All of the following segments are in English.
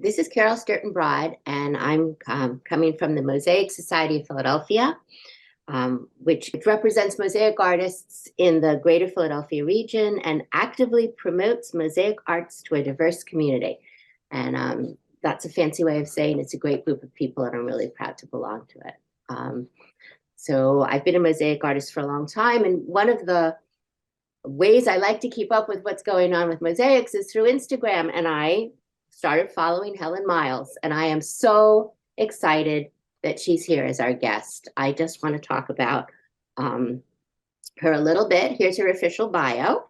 This is Carol Sturton-Broad, and I'm coming from the Mosaic Society of Philadelphia, which represents mosaic artists in the greater Philadelphia region and actively promotes mosaic arts to a diverse community. And that's a fancy way of saying it's a great group of people, and I'm really proud to belong to it. So I've been a mosaic artist for a long time, and one of the ways I like to keep up with what's going on with mosaics is through Instagram, and I started following Helen Miles, and I am so excited that she's here as our guest. I just want to talk about her a little bit. Here's her official bio.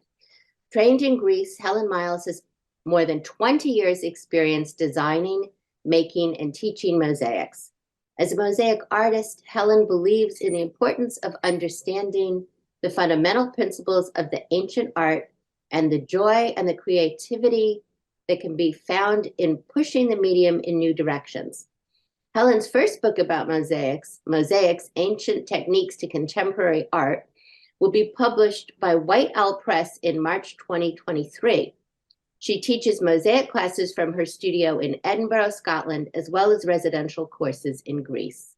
Trained in Greece, Helen Miles has more than 20 years experience designing, making, and teaching mosaics. As a mosaic artist, Helen believes in the importance of understanding the fundamental principles of the ancient art and the joy and the creativity that can be found in pushing the medium in new directions. Helen's first book about mosaics, Ancient Techniques to Contemporary Art, will be published by White Owl Press in March 2023. She teaches mosaic classes from her studio in Edinburgh, Scotland, as well as residential courses in Greece.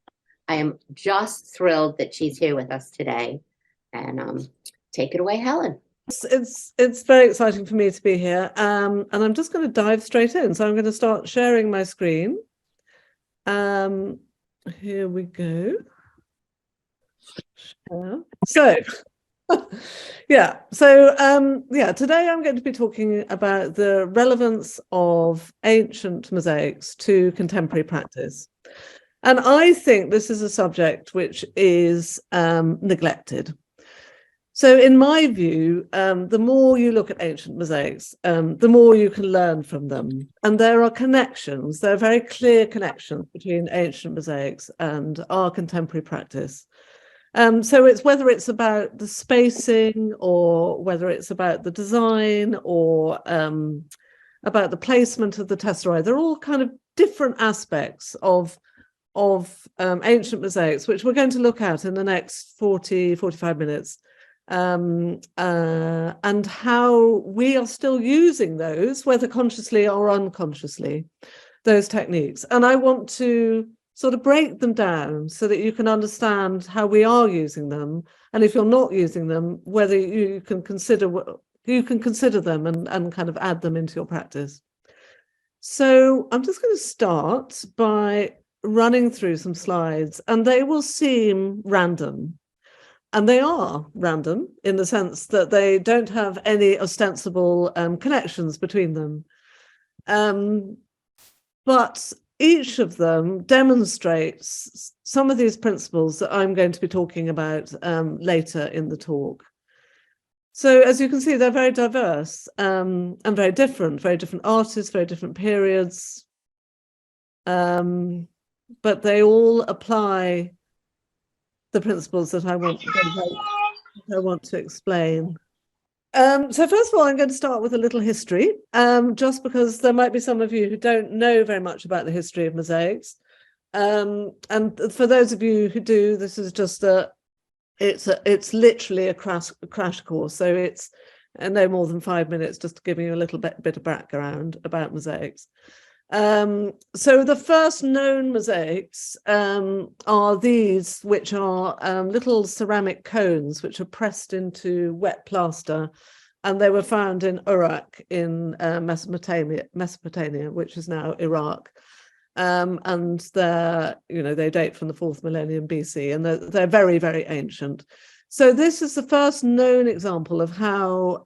I am just thrilled that she's here with us today. And take it away, Helen. It's very exciting for me to be here, and I'm just going to dive straight in. So I'm going to start sharing my screen. Here we go. So today I'm going to be talking about the relevance of ancient mosaics to contemporary practice. And I think this is a subject which is neglected. So in my view, the more you look at ancient mosaics, the more you can learn from them. And there are connections, there are very clear connections between ancient mosaics and our contemporary practice. So it's whether it's about the spacing or whether it's about the design or about the placement of the tesserae. They're all kind of different aspects of ancient mosaics, which we're going to look at in the next 45 minutes. And how we are still using those, whether consciously or unconsciously, those techniques. And I want to sort of break them down so that you can understand how we are using them. And if you're not using them, whether you can consider them and kind of add them into your practice. So I'm just going to start by running through some slides, and they will seem random. And they are random in the sense that they don't have any ostensible connections between them. But each of them demonstrates some of these principles that I'm going to be talking about later in the talk. So as you can see, they're very diverse and very different artists, very different periods. But they all apply the principles that I want to explain. So first of all, I'm going to start with a little history, just because there might be some of you who don't know very much about the history of mosaics. And for those of you who do, this is just it's literally a crash course. So it's no more than 5 minutes, just giving you a little bit of background about mosaics. So the first known mosaics are these, which are little ceramic cones which are pressed into wet plaster, and they were found in Uruk in Mesopotamia, which is now Iraq. And they date from the 4th millennium BC, and they're very, very ancient. So this is the first known example of how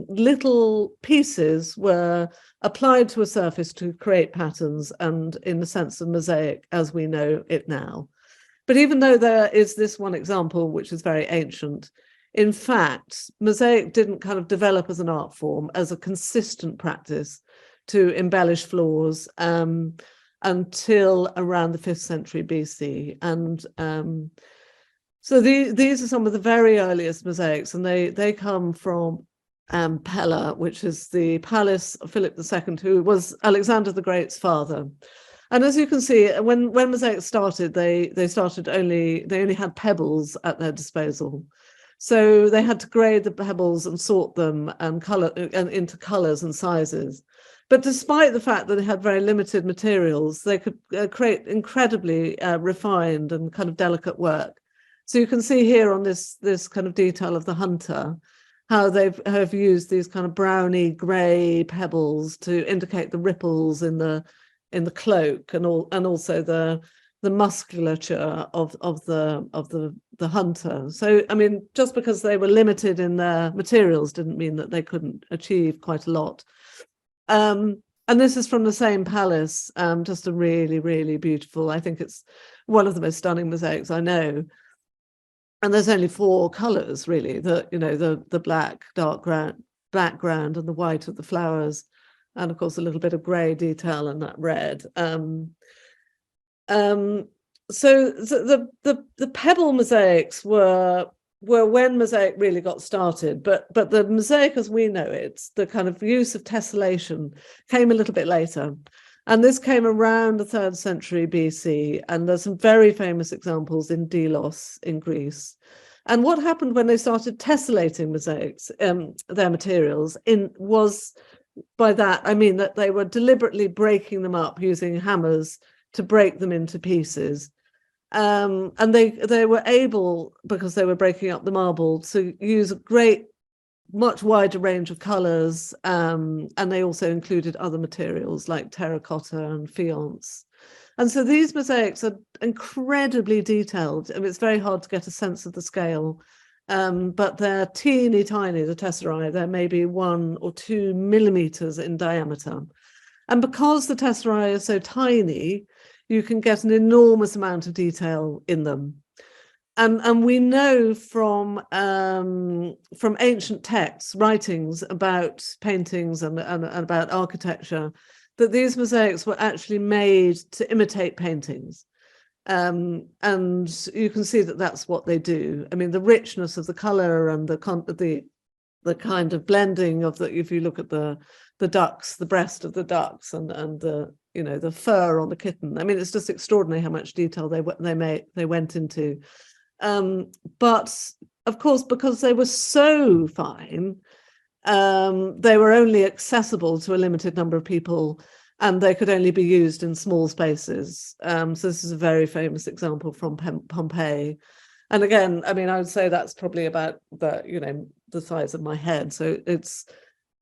little pieces were applied to a surface to create patterns, and in the sense of mosaic as we know it now. But even though there is this one example, which is very ancient, in fact, mosaic didn't kind of develop as an art form, as a consistent practice to embellish floors until around the 5th century BC. And so these are some of the very earliest mosaics, and they come from Pella, which is the palace of Philip II, who was Alexander the Great's father. And as you can see, when mosaics started, they only had pebbles at their disposal. So they had to grade the pebbles and sort them and color and into colors and sizes. But despite the fact that they had very limited materials, they could create incredibly refined and kind of delicate work. So you can see here on this kind of detail of the hunter, how they have used these kind of browny grey pebbles to indicate the ripples in the cloak, and also the musculature of the hunter. So I mean, just because they were limited in their materials didn't mean that they couldn't achieve quite a lot. And this is from the same palace, just a really, really beautiful. I think it's one of the most stunning mosaics I know. And there's only 4 colours really: the black dark background and the white of the flowers, and of course a little bit of grey detail and that red. So the pebble mosaics were when mosaic really got started, but the mosaic as we know it, the kind of use of tessellation, came a little bit later. And this came around the 3rd century BC, and there's some very famous examples in Delos in Greece. And what happened when they started tessellating mosaics, their materials, was, by that I mean that they were deliberately breaking them up using hammers to break them into pieces. And they were able, because they were breaking up the marble, to use a much wider range of colours, and they also included other materials like terracotta and faience. And so these mosaics are incredibly detailed. I mean, it's very hard to get a sense of the scale, but they're teeny tiny, the tesserae. They're maybe 1 or 2 millimeters in diameter. And because the tesserae are so tiny, you can get an enormous amount of detail in them. And we know from ancient texts, writings about paintings and about architecture, that these mosaics were actually made to imitate paintings. And you can see that that's what they do. I mean, the richness of the color and the kind of blending of if you look at the ducks, the breast of the ducks, and the fur on the kitten. I mean, it's just extraordinary how much detail they went into. But of course, because they were so fine, they were only accessible to a limited number of people, and they could only be used in small spaces. So this is a very famous example from Pompeii. And again, I mean, I would say that's probably about the size of my head. So it's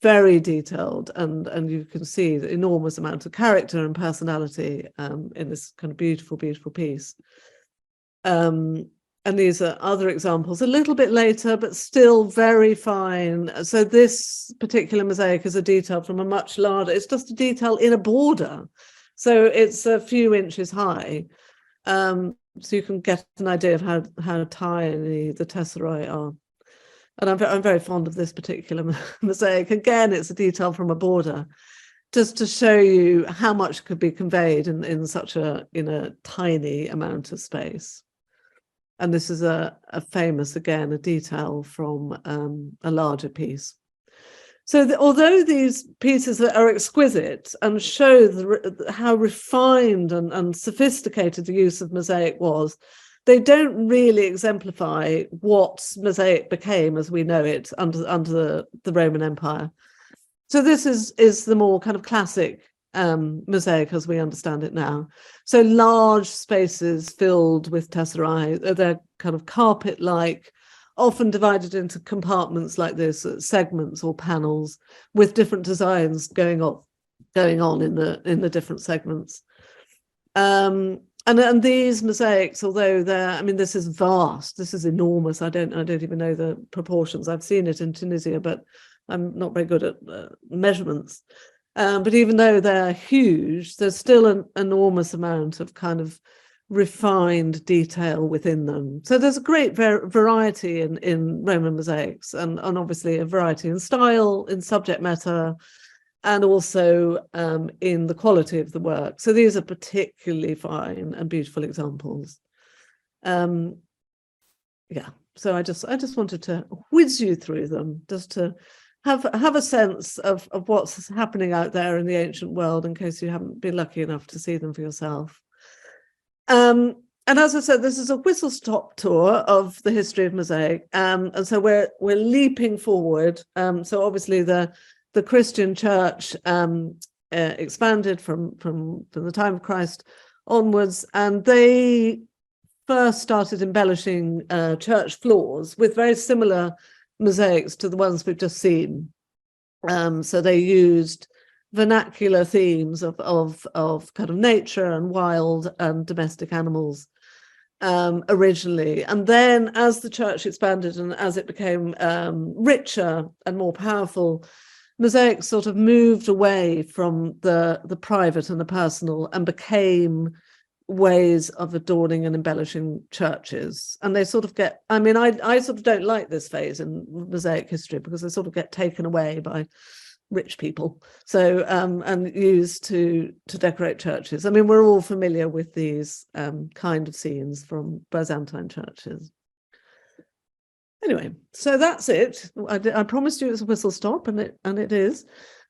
very detailed, and you can see the enormous amount of character and personality in this kind of beautiful, beautiful piece. And these are other examples a little bit later, but still very fine. So this particular mosaic is a detail from a much larger, it's just a detail in a border. So it's a few inches high. So you can get an idea of how tiny the tesserae are. And I'm very fond of this particular mosaic. Again, it's a detail from a border, just to show you how much could be conveyed in such a tiny amount of space. And this is a famous, again, a detail from a larger piece. So although these pieces are exquisite and show how refined and sophisticated the use of mosaic was, they don't really exemplify what mosaic became as we know it under the Roman Empire. So this is the more kind of classic mosaic as we understand it now. So large spaces filled with tesserae. They're kind of carpet-like, often divided into compartments like this, segments or panels, with different designs going on in the different segments. And these mosaics, although this is vast, this is enormous. I don't even know the proportions. I've seen it in Tunisia, but I'm not very good at measurements. But even though they're huge, there's still an enormous amount of kind of refined detail within them. So there's a great variety in Roman mosaics, and obviously a variety in style, in subject matter, and also in the quality of the work. So these are particularly fine and beautiful examples. Yeah, so I just wanted to whiz you through them, just to have a sense of what's happening out there in the ancient world, in case you haven't been lucky enough to see them for yourself. And as I said, this is a whistle-stop tour of the history of mosaic, and so we're leaping forward. So obviously the Christian Church expanded from the time of Christ onwards, and they first started embellishing church floors with very similar mosaics to the ones we've just seen. So they used vernacular themes of kind of nature and wild and domestic animals originally. And then as the church expanded and as it became richer and more powerful, mosaics sort of moved away from the private and the personal and became ways of adorning and embellishing churches. And they sort of get, I mean, I sort of don't like this phase in mosaic history because they sort of get taken away by rich people, so and used to decorate churches. I mean, we're all familiar with these kind of scenes from Byzantine churches. Anyway, so that's it. I promised you it was a whistle stop, and it is.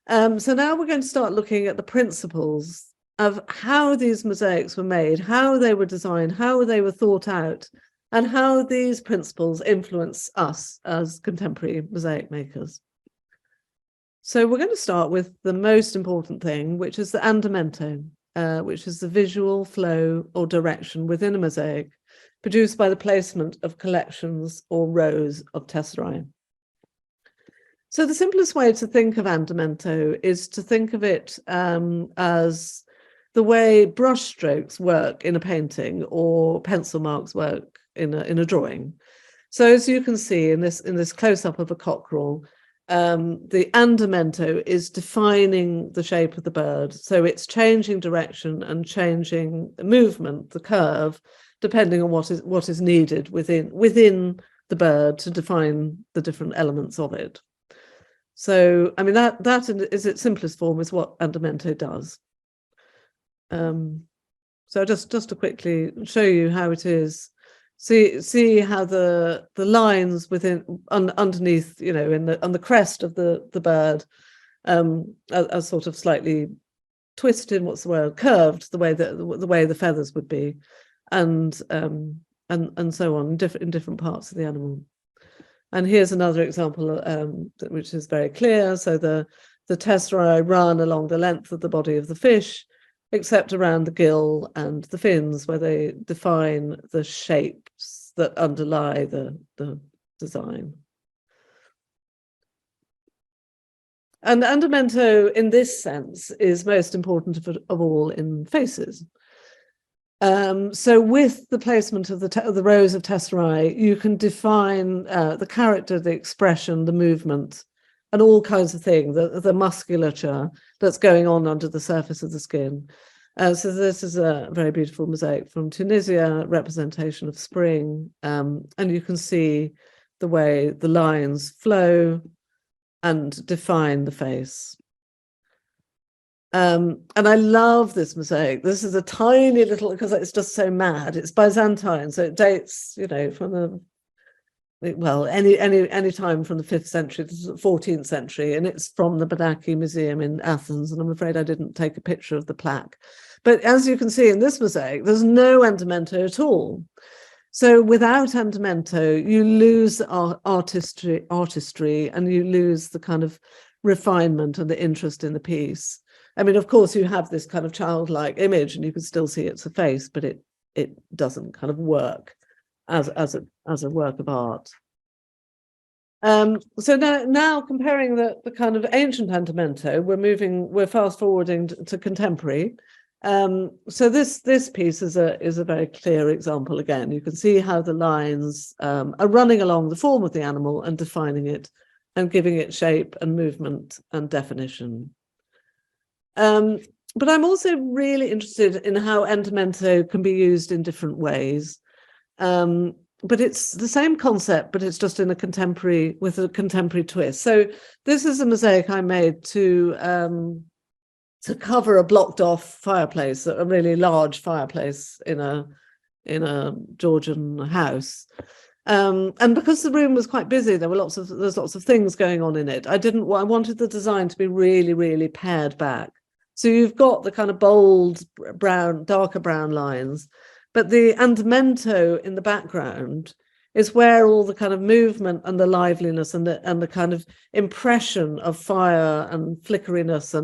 So now we're going to start looking at the principles of how these mosaics were made, how they were designed, how they were thought out, and how these principles influence us as contemporary mosaic makers. So we're going to start with the most important thing, which is the andamento, which is the visual flow or direction within a mosaic produced by the placement of collections or rows of tesserae. So the simplest way to think of andamento is to think of it as the way brushstrokes work in a painting or pencil marks work in a drawing. So as you can see in this close-up of a cockerel, the andamento is defining the shape of the bird. So it's changing direction and changing movement, the curve, depending on what is needed within the bird to define the different elements of it. So, I mean, that is its simplest form is what andamento does. So just to quickly show you how it is. See how the lines underneath, you know, on the crest of the bird are sort of slightly twisted, curved, the way the feathers would be, and so on in different parts of the animal. And here's another example which is very clear. So the tesserae run along the length of the body of the fish, except around the gill and the fins, where they define the shapes that underlie the design. And andamento, in this sense, is most important of all in faces. So with the placement of the rows of tesserae, you can define the character, the expression, the movement, and all kinds of things, the musculature that's going on under the surface of the skin. So this is a very beautiful mosaic from Tunisia, representation of spring, and you can see the way the lines flow and define the face. And I love this mosaic. This is a tiny little, because it's just so mad. It's Byzantine, so it dates, you know, from any time from the 5th century to the 14th century, and it's from the Benaki Museum in Athens. And I'm afraid I didn't take a picture of the plaque. But as you can see in this mosaic, there's no andamento at all. So without andamento, you lose artistry, and you lose the kind of refinement and the interest in the piece. I mean, of course, you have this kind of childlike image, and you can still see it's a face, but it doesn't kind of work as a work of art. So now comparing the kind of ancient andamento, we're fast forwarding to contemporary. So this piece is a very clear example. Again, you can see how the lines are running along the form of the animal and defining it and giving it shape and movement and definition. But I'm also really interested in how andamento can be used in different ways. But it's the same concept, but it's just with a contemporary twist. So this is a mosaic I made to cover a blocked off fireplace, a really large fireplace in a Georgian house. And because the room was quite busy, there's lots of things going on in it. I wanted the design to be really, really pared back. So you've got the kind of bold brown, darker brown lines, but the andamento in the background is where all the kind of movement and the liveliness and the kind of impression of fire and flickeriness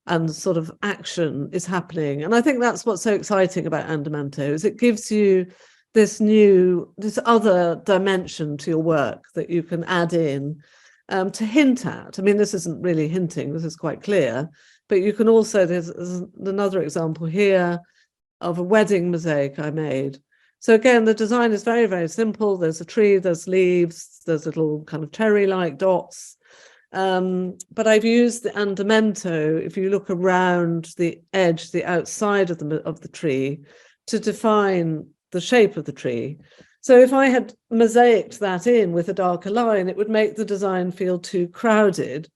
and sort of action is happening. And I think that's what's so exciting about Andamento, is it gives you this other dimension to your work that you can add in to hint at. I mean, this isn't really hinting, this is quite clear, but you can also, there's another example here of a wedding mosaic I made. So again, the design is very, very simple. There's a tree, there's leaves, there's little kind of cherry-like dots. But I've used the andamento, if you look around the edge, the outside of the tree, to define the shape of the tree. So if I had mosaiced that in with a darker line, it would make the design feel too crowded.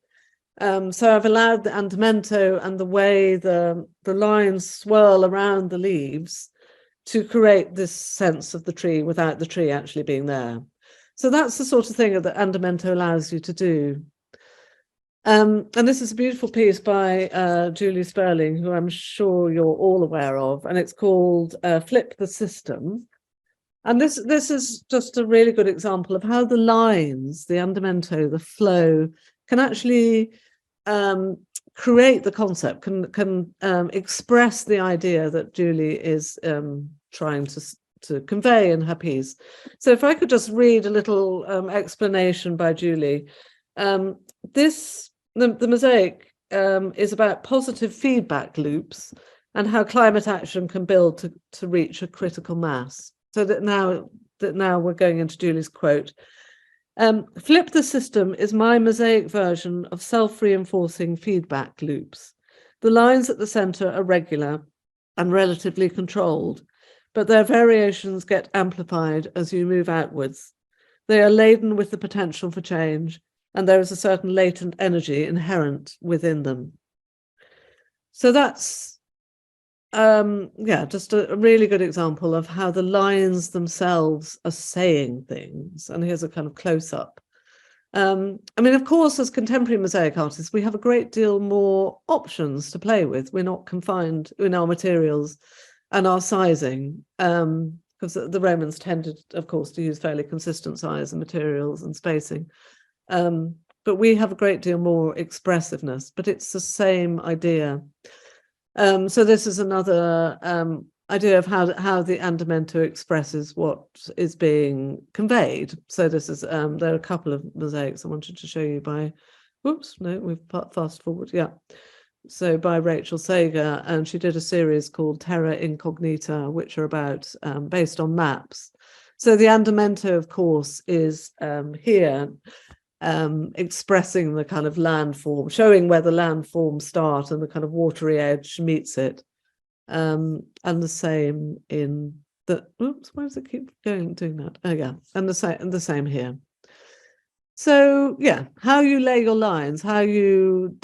So I've allowed the andamento and the way the lines swirl around the leaves to create this sense of the tree without the tree actually being there. So that's the sort of thing that andamento allows you to do. And this is a beautiful piece by Julie Sperling, who I'm sure you're all aware of, and it's called Flip the System. And this is just a really good example of how the lines, the andamento, the flow, can actually create the concept, can express the idea that Julie is trying to convey in her piece. So if I could just read a little explanation by Julie. The mosaic is about positive feedback loops and how climate action can build to reach a critical mass. So that now we're going into Julie's quote. Flip the System is my mosaic version of self-reinforcing feedback loops. The lines at the center are regular and relatively controlled, but their variations get amplified as you move outwards. They are laden with the potential for change, and there is a certain latent energy inherent within them. So that's just a really good example of how the lines themselves are saying things. And here's a kind of close-up. I mean, of course, as contemporary mosaic artists, we have a great deal more options to play with. We're not confined in our materials and our sizing, because the Romans tended, of course, to use fairly consistent size and materials and spacing. But we have a great deal more expressiveness, but it's the same idea. So this is another idea of how the andamento expresses what is being conveyed. So this is there are a couple of mosaics I wanted to show you by, we've fast forward, yeah. So by Rachel Sager, and she did a series called Terra Incognita, which are about based on maps. So the andamento, of course, is here. Expressing the kind of landform, showing where the landforms start and the kind of watery edge meets it. And the same in the, why does it keep doing that? Oh yeah, and the same here. So yeah, how you lay your lines, how you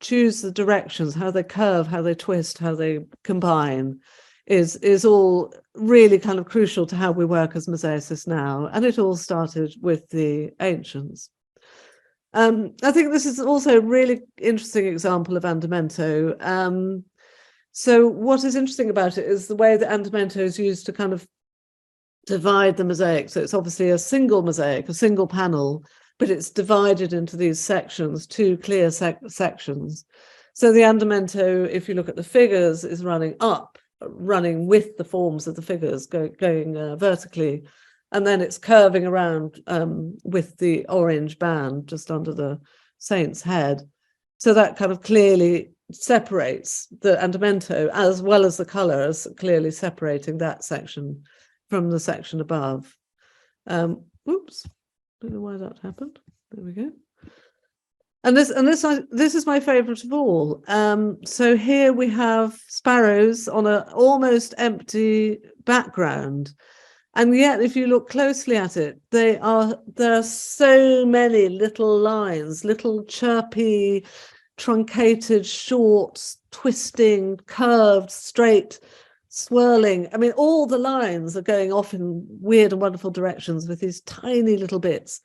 choose the directions, how they curve, how they twist, how they combine, is all really kind of crucial to how we work as mosaicists now. And it all started with the ancients. I think this is also a really interesting example of andamento. So what is interesting about it is the way that andamento is used to kind of divide the mosaic. So it's obviously a single mosaic, a single panel, but it's divided into these sections, two clear sections. So the andamento, if you look at the figures, is running up, running with the forms of the figures, going vertically. And then it's curving around with the orange band just under the saint's head. So that kind of clearly separates the andamento, as well as the colours, clearly separating that section from the section above. Oops, don't know why that happened. There we go. And this is my favourite of all. So here we have sparrows on an almost empty background. And yet, if you look closely at it, there are so many little lines, little chirpy, truncated, short, twisting, curved, straight, swirling. I mean, all the lines are going off in weird and wonderful directions with these tiny little bits.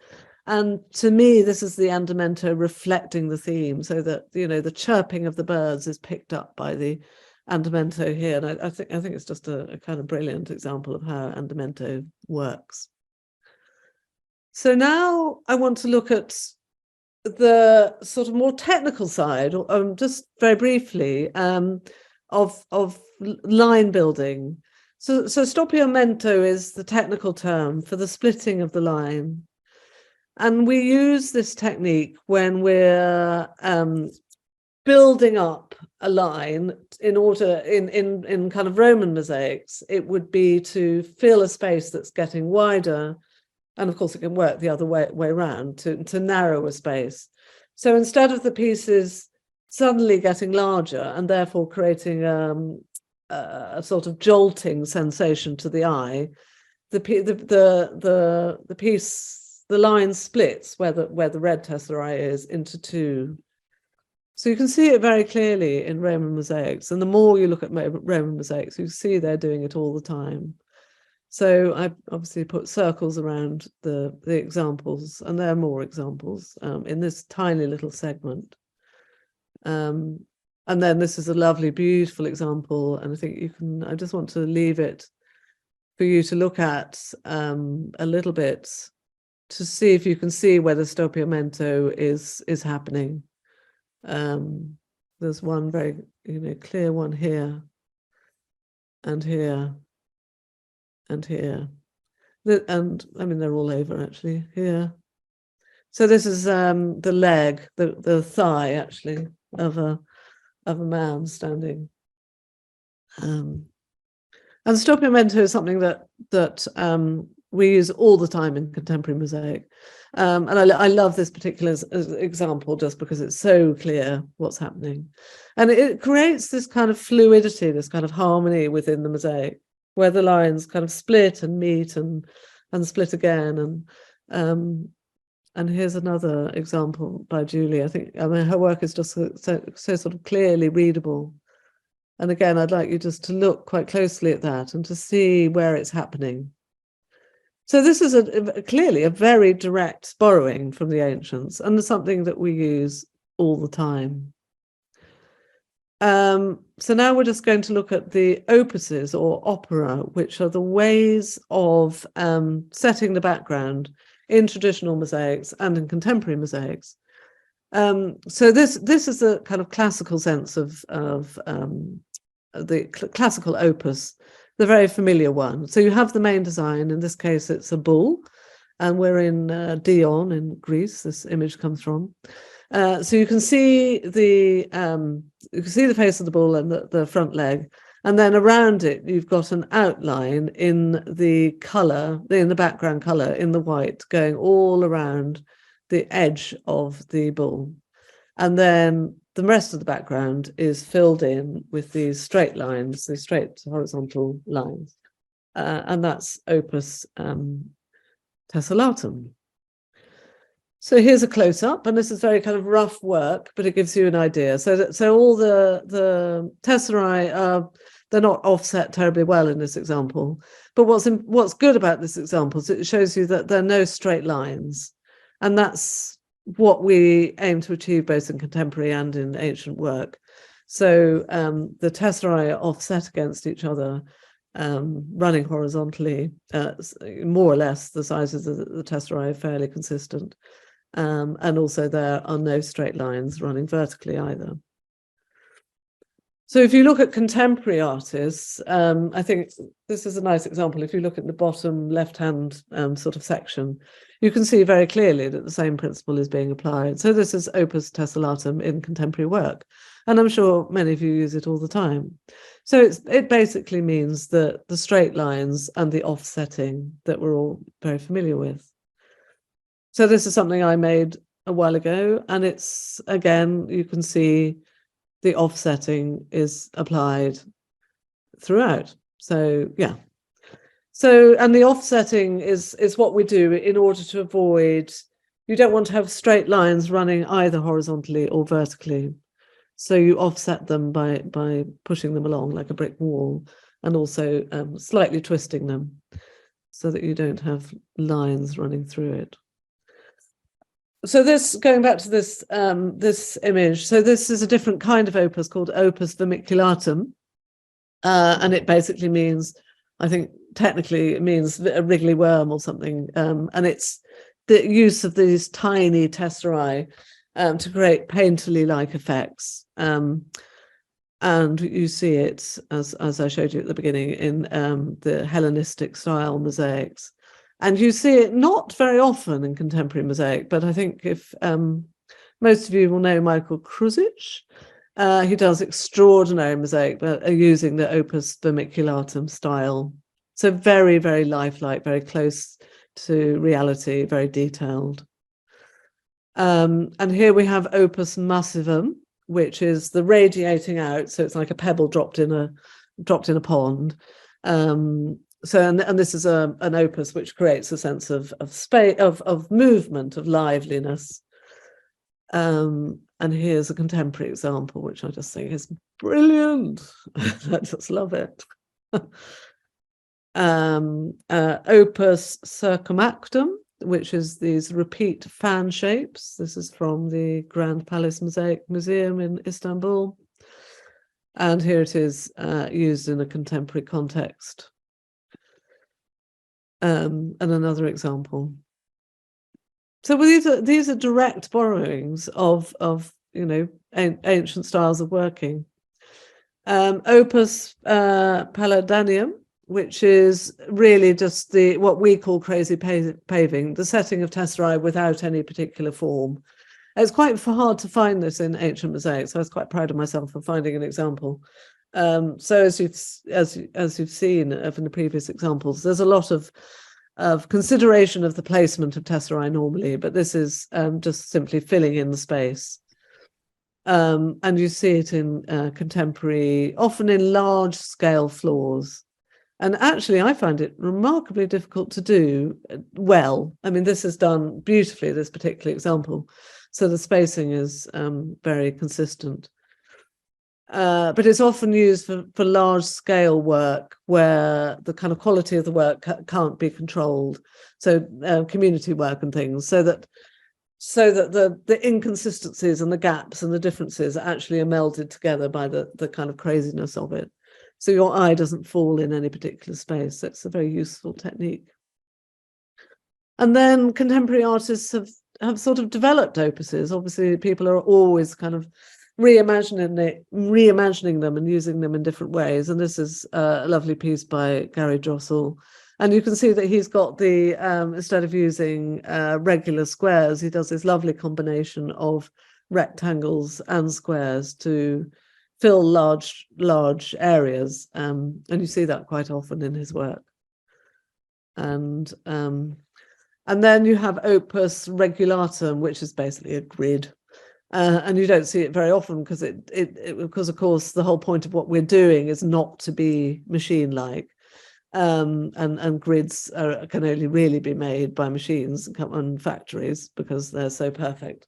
And to me, this is the andamento reflecting the theme, so that, you know, the chirping of the birds is picked up by the andamento here. And I think it's just a kind of brilliant example of how andamento works. So now I want to look at the sort of more technical side, just very briefly, of line building. So stoppiamento is the technical term for the splitting of the line. And we use this technique when we're building up a line in order, in kind of Roman mosaics, it would be to fill a space that's getting wider. And of course, it can work the other way around to narrow a space. So instead of the pieces suddenly getting larger and therefore creating a sort of jolting sensation to the eye, the piece, the line splits where the red tesserae is into two. So you can see it very clearly in Roman mosaics. And the more you look at Roman mosaics, you see they're doing it all the time. So I obviously put circles around the examples, and there are more examples in this tiny little segment. And then this is a lovely, beautiful example. And I think I just want to leave it for you to look at a little bit to see if you can see where the stoppiamento is happening. There's one very clear one here and here and here, and I mean they're all over actually here. So this is the leg, the thigh actually of a man standing. And stoppiamento is something that we use all the time in contemporary mosaic. And I love this particular example just because it's so clear what's happening. And it creates this kind of fluidity, this kind of harmony within the mosaic, where the lines kind of split and meet and split again. And here's another example by Julie. I think her work is just so sort of clearly readable. And again, I'd like you just to look quite closely at that and to see where it's happening. So this is clearly a very direct borrowing from the ancients, and something that we use all the time. So now we're just going to look at the opuses or opera, which are the ways of setting the background in traditional mosaics and in contemporary mosaics. So this is the kind of classical sense of the classical opus, the very familiar one. So you have the main design. In this case, it's a bull, and we're in Dion in Greece. This image comes from. So you can see the face of the bull and the front leg, and then around it you've got an outline in the color, in the background color, in the white, going all around the edge of the bull, and then the rest of the background is filled in with these straight lines, these straight horizontal lines, and that's opus tessellatum. So here's a close-up, and this is very kind of rough work, but it gives you an idea. So all the tesserae they're not offset terribly well in this example. But what's good about this example is it shows you that there are no straight lines, and that's what we aim to achieve both in contemporary and in ancient work. So the tesserae are offset against each other, running horizontally, more or less the sizes of the tesserae are fairly consistent. And also there are no straight lines running vertically either. So if you look at contemporary artists, I think this is a nice example. If you look at the bottom left-hand sort of section, you can see very clearly that the same principle is being applied. So this is opus tessellatum in contemporary work, and I'm sure many of you use it all the time. So it basically means that the straight lines and the offsetting that we're all very familiar with. So this is something I made a while ago, and it's, again, you can see the offsetting is applied throughout. So yeah. So, and the offsetting is what we do in order to avoid, you don't want to have straight lines running either horizontally or vertically. So you offset them by pushing them along like a brick wall, and also slightly twisting them so that you don't have lines running through it. So this, going back to this this image, so this is a different kind of opus called opus vermiculatum, and it basically means, I think technically it means a wriggly worm or something, and it's the use of these tiny tesserae to create painterly-like effects. And you see it, as I showed you at the beginning, in the Hellenistic style mosaics. And you see it not very often in contemporary mosaic, but I think if most of you will know Michael Kruzic, he does extraordinary mosaic, but using the opus vermiculatum style. So very, very lifelike, very close to reality, very detailed. And here we have opus massivum, which is the radiating out, so it's like a pebble dropped in a pond. So and this is an opus which creates a sense of space, of movement, of liveliness. And here's a contemporary example, which I just think is brilliant. I just love it. Opus circumactum, which is these repeat fan shapes. This is from the Grand Palace Mosaic Museum in Istanbul. And here it is used in a contemporary context. And another example. So these are direct borrowings of ancient styles of working. Opus Palladanium, which is really just what we call crazy paving, the setting of tesserae without any particular form. It's quite hard to find this in ancient mosaics, so I was quite proud of myself for finding an example. So as you've seen from the previous examples, there's a lot of consideration of the placement of tesserae normally, but this is just simply filling in the space. And you see it in contemporary, often in large-scale floors. And actually, I find it remarkably difficult to do well. I mean, this is done beautifully, this particular example. So the spacing is very consistent. But it's often used for large-scale work where the kind of quality of the work can't be controlled. So community work and things, so that the inconsistencies and the gaps and the differences actually are melded together by the kind of craziness of it. So your eye doesn't fall in any particular space. That's a very useful technique. And then contemporary artists have sort of developed opuses. Obviously, people are always kind of reimagining them and using them in different ways. And this is a lovely piece by Gary Drossel. And you can see that he's got the, instead of using regular squares, he does this lovely combination of rectangles and squares to fill large areas. And you see that quite often in his work. And then you have opus regulatum, which is basically a grid. And you don't see it very often because because of course the whole point of what we're doing is not to be machine-like, and grids can only really be made by machines and factories because they're so perfect.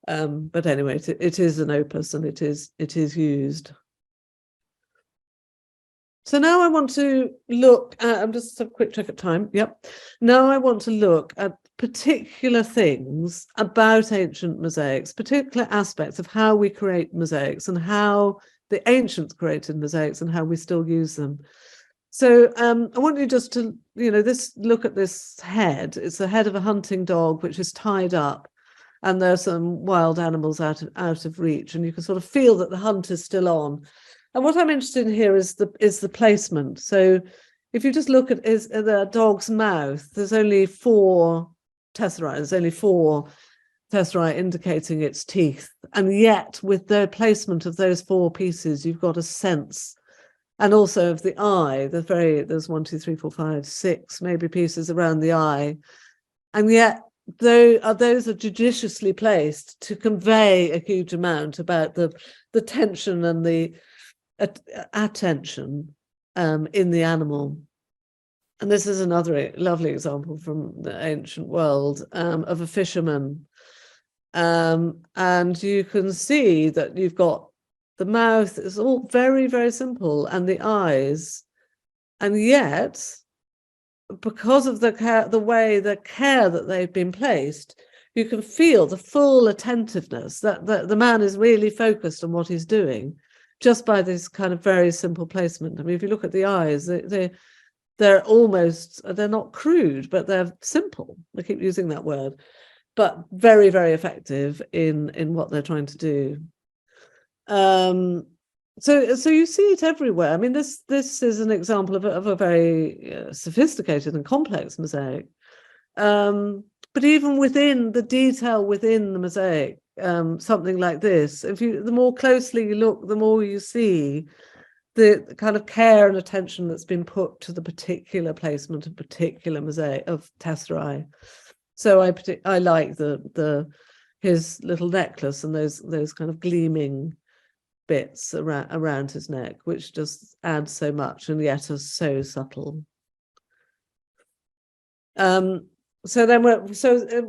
But anyway, it is an opus and it is used. So now I want to look at, I'm just a quick check at time. Yep. Now I want to look at particular things about ancient mosaics, particular aspects of how we create mosaics and how the ancients created mosaics and how we still use them. So I want you just to, look at this head. It's the head of a hunting dog, which is tied up, and there are some wild animals out of reach, and you can sort of feel that the hunt is still on. And what I'm interested in here is the placement. So if you just look at the dog's mouth, there's only 4 tesserae. There's only 4 tesserae indicating its teeth. And yet with the placement of those 4 pieces, you've got a sense. And also of the eye, there's 1, 2, 3, 4, 5, 6 maybe pieces around the eye. And yet those are judiciously placed to convey a huge amount about the tension and the attention in the animal. And this is another lovely example from the ancient world of a fisherman. And you can see that you've got the mouth is all very, very simple, and the eyes. And yet, because of the care that they've been placed, you can feel the full attentiveness that the man is really focused on what he's doing just by this kind of very simple placement. I mean, if you look at the eyes, they're not crude, but they're simple. I keep using that word, but very, very effective in what they're trying to do. So you see it everywhere. I mean, this is an example of a very sophisticated and complex mosaic. But even within the detail within the mosaic, something like this, the more closely you look, the more you see the kind of care and attention that's been put to the particular placement of particular mosaic of tesserae. So I like his little necklace and those kind of gleaming bits around his neck, which just adds so much and yet are so subtle. So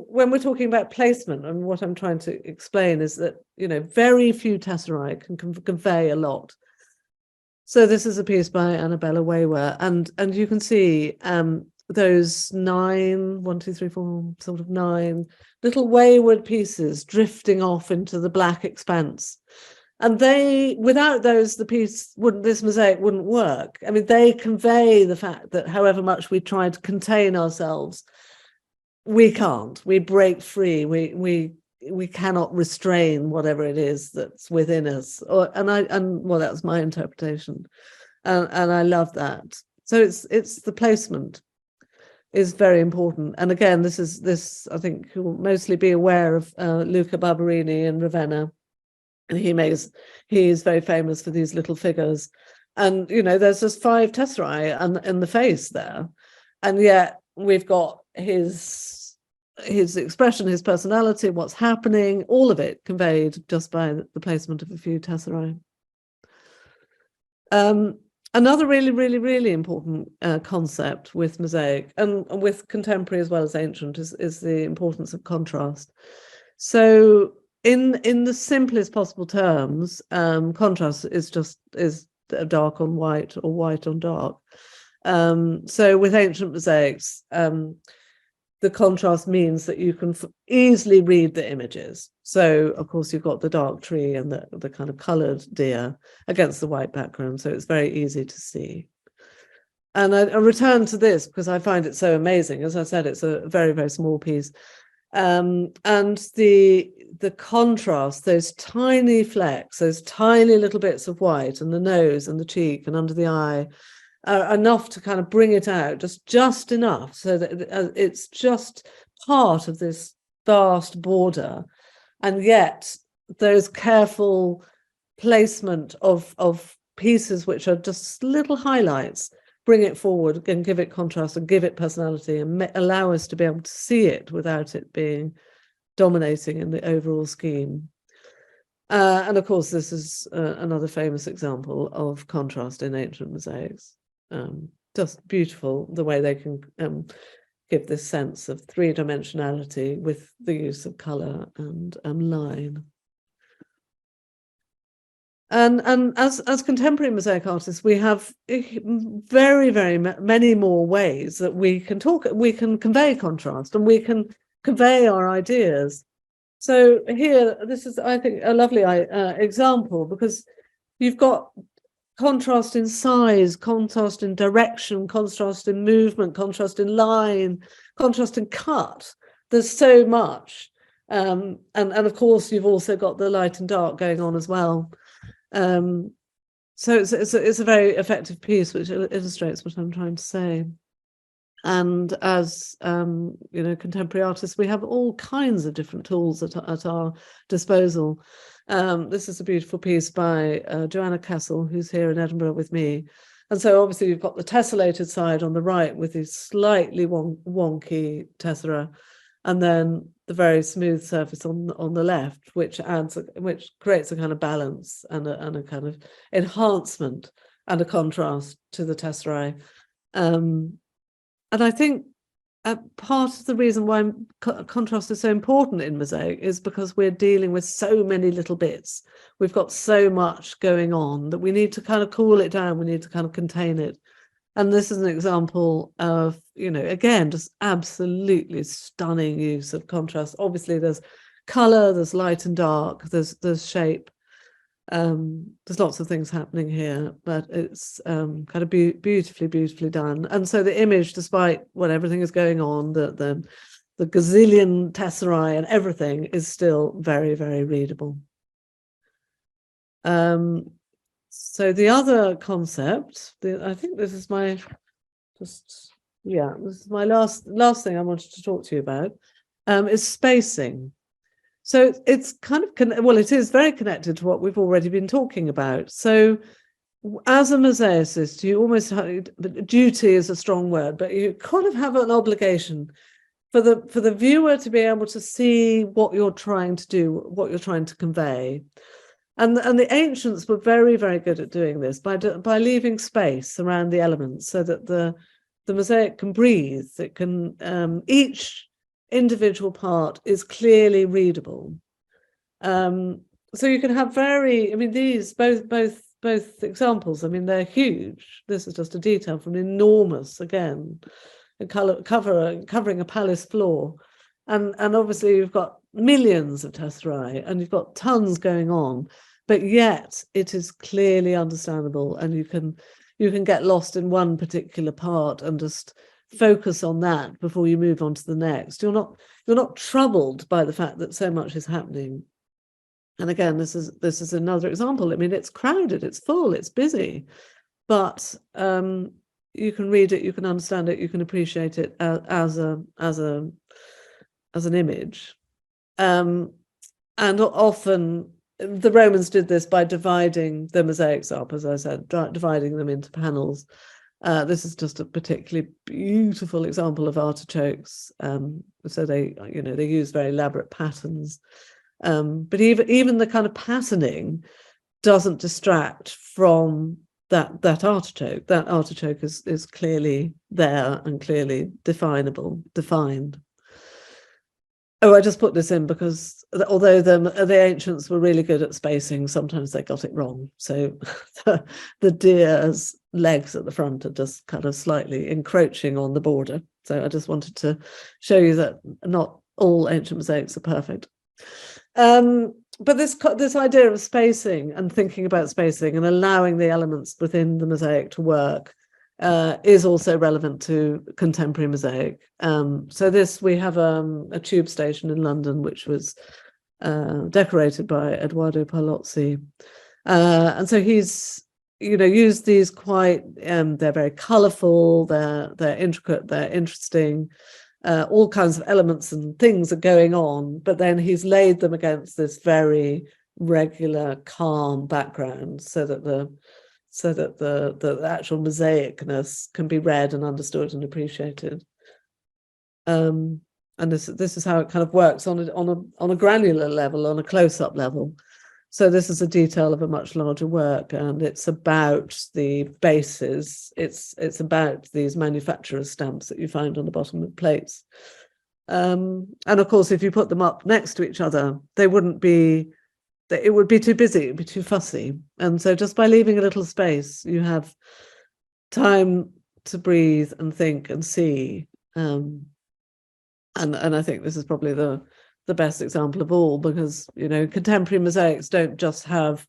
when we're talking about placement, and what I'm trying to explain is that, very few tesserae can convey a lot. So this is a piece by Annabella Waywer, and you can see those 9 little wayward pieces drifting off into the black expanse. And without those, this mosaic wouldn't work. I mean, they convey the fact that however much we try to contain ourselves, we can't. We break free. We cannot restrain whatever it is that's within us. Well, that's my interpretation, and I love that. So it's the placement is very important. And again, this I think you'll mostly be aware of Luca Barberini in Ravenna. And he is very famous for these little figures. And, there's just 5 tesserae in the face there. And yet we've got his expression, his personality, what's happening, all of it conveyed just by the placement of a few tesserae. Another really, really, really important concept with mosaic and with contemporary as well as ancient is the importance of contrast. So in the simplest possible terms, contrast is dark on white or white on dark. So with ancient mosaics, the contrast means that you can easily read the images. So of course you've got the dark tree and the kind of coloured deer against the white background, so it's very easy to see. And I return to this because I find it so amazing. As I said, it's a very, very small piece. And the contrast, those tiny flecks, those tiny little bits of white and the nose and the cheek and under the eye are enough to kind of bring it out, just enough so that it's just part of this vast border. And yet those careful placement of pieces which are just little highlights bring it forward and give it contrast and give it personality and allow us to be able to see it without it being dominating in the overall scheme. And of course, this is another famous example of contrast in ancient mosaics. Just beautiful the way they can give this sense of 3-dimensionality with the use of colour and line. And as contemporary mosaic artists, we have very, very many more ways that we can convey contrast and we can convey our ideas. So here, this is, I think, a lovely example, because you've got contrast in size, contrast in direction, contrast in movement, contrast in line, contrast in cut. There's so much. And of course, you've also got the light and dark going on as well. So it's a very effective piece which illustrates what I'm trying to say. And as contemporary artists, we have all kinds of different tools at our disposal. This is a beautiful piece by Joanna Castle, who's here in Edinburgh with me. And so obviously you've got the tessellated side on the right with these slightly wonky tessera, and then the very smooth surface on the left, which creates a kind of balance and a kind of enhancement and a contrast to the tesserae. And I think part of the reason why contrast is so important in mosaic is because we're dealing with so many little bits. We've got so much going on that we need to kind of cool it down. We need to kind of contain it. And this is an example of, again, just absolutely stunning use of contrast. Obviously, there's color, there's light and dark, there's shape. There's lots of things happening here, but it's kind of beautifully done. And so the image, despite what everything is going on, the gazillion tesserae and everything, is still very, very readable. So the other concept, I think this is my this is my last thing I wanted to talk to you about, is spacing. So it's kind of, it is very connected to what we've already been talking about. So as a mosaicist, you almost have, duty is a strong word, but you kind of have an obligation for the viewer to be able to see what you're trying to do, what you're trying to convey. And the ancients were very, very good at doing this by leaving space around the elements so that the mosaic can breathe. It can, each individual part is clearly readable. So you can have these both examples, they're huge. This is just a detail from an enormous, again, covering a palace floor. And obviously you've got millions of tesserae and you've got tons going on, but yet it is clearly understandable, and you can get lost in one particular part and just focus on that before you move on to the next. You're not troubled by the fact that so much is happening. And again, this is another example. It's crowded, it's full, it's busy, but you can read it, you can understand it, you can appreciate it as an image. And often the Romans did this by dividing the mosaics up, as I said, dividing them into panels. This is just a particularly beautiful example of artichokes. So they use very elaborate patterns. But even the kind of patterning doesn't distract from that artichoke. That artichoke is clearly there and clearly defined. Oh, I just put this in because although the ancients were really good at spacing, sometimes they got it wrong. So the deer's legs at the front are just kind of slightly encroaching on the border. So I just wanted to show you that not all ancient mosaics are perfect. But this idea of spacing and thinking about spacing and allowing the elements within the mosaic to work is also relevant to contemporary mosaic. So we have a tube station in London, which was decorated by Edoardo Palozzi. And so he's, used these quite, they're very colourful, they're intricate, they're interesting. All kinds of elements and things are going on, but then he's laid them against this very regular, calm background, so that the actual mosaicness can be read and understood and appreciated. And this is how it kind of works on a granular level, on a close-up level. So this is a detail of a much larger work, and it's about the bases. It's about these manufacturer's stamps that you find on the bottom of plates. And of course, if you put them up next to each other, it would be too busy, it would be too fussy. And so just by leaving a little space, you have time to breathe and think and see. And I think this is probably the best example of all, because contemporary mosaics don't just have